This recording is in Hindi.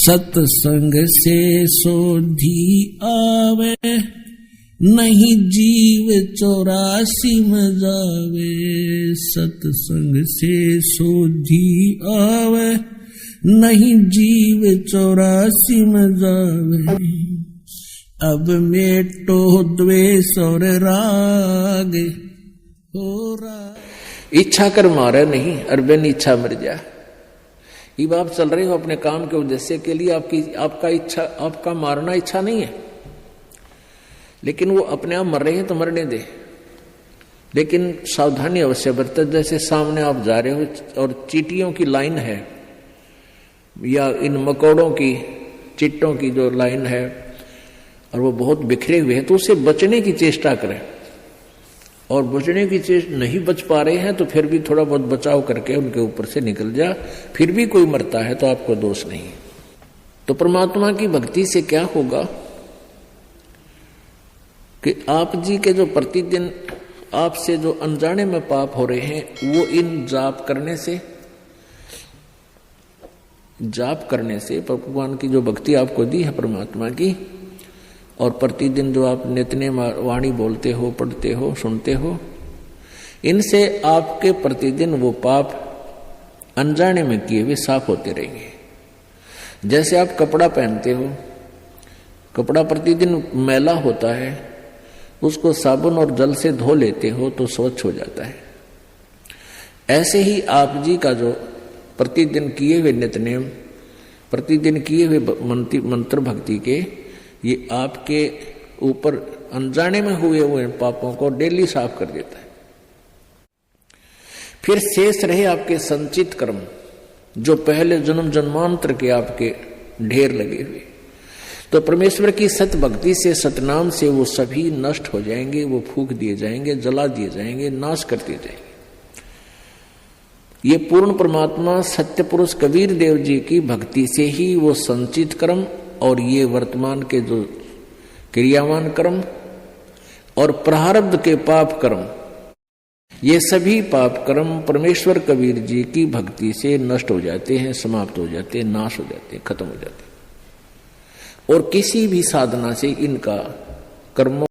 सत्संग से सोधी आवे, नहीं जीव 84 में जावे। सत्संग से सोधी आवे, नहीं जीव 84 में जावे। अब मेटो द्वेष और राग हो रहा। इच्छा कर मारे नहीं, अरबन इच्छा मर जा। ये आप चल रहे हो अपने काम के उद्देश्य के लिए, आपका मारना इच्छा नहीं है, लेकिन वो अपने आप मर रहे हैं तो मरने दे। लेकिन सावधानी अवश्य बरते। जैसे सामने आप जा रहे हो और चींटियों की लाइन है या इन मकोड़ों की चिट्टों की जो लाइन है और वो बहुत बिखरे हुए हैं, तो उससे बचने की चेष्टा करें। और बचने की चेष्टा नहीं बच पा रहे हैं तो फिर भी थोड़ा बहुत बचाव करके उनके ऊपर से निकल जा। फिर भी कोई मरता है तो आपको दोष नहीं। तो परमात्मा की भक्ति से क्या होगा कि आप जी के जो प्रतिदिन आपसे जो अनजाने में पाप हो रहे हैं, वो इन जाप करने से भगवान की जो भक्ति आपको दी है परमात्मा की, और प्रतिदिन जो आप नित्य वाणी बोलते हो, पढ़ते हो, सुनते हो, इनसे आपके प्रतिदिन वो पाप अनजाने में किए हुए साफ होते रहेंगे। जैसे आप कपड़ा पहनते हो, कपड़ा प्रतिदिन मैला होता है, उसको साबुन और जल से धो लेते हो तो स्वच्छ हो जाता है। ऐसे ही आप जी का जो प्रतिदिन किए हुए नित्य नियम, प्रतिदिन किए हुए मंत्र भक्ति के, ये आपके ऊपर अनजाने में हुए पापों को डेली साफ कर देता है। फिर शेष रहे आपके संचित कर्म, जो पहले जन्म जन्मांतर के आपके ढेर लगे हुए, तो परमेश्वर की सत भक्ति से, सतनाम से वो सभी नष्ट हो जाएंगे, वो फूंक दिए जाएंगे, जला दिए जाएंगे, नाश कर दिए जाएंगे। ये पूर्ण परमात्मा सत्य पुरुष कबीर देव जी की भक्ति से ही वो संचित कर्म और ये वर्तमान के जो क्रियावान कर्म और प्रारब्ध के पाप कर्म, ये सभी पाप कर्म परमेश्वर कबीर जी की भक्ति से नष्ट हो जाते हैं, समाप्त हो जाते हैं, नाश हो जाते हैं, खत्म हो जाते हैं। और किसी भी साधना से इनका कर्मों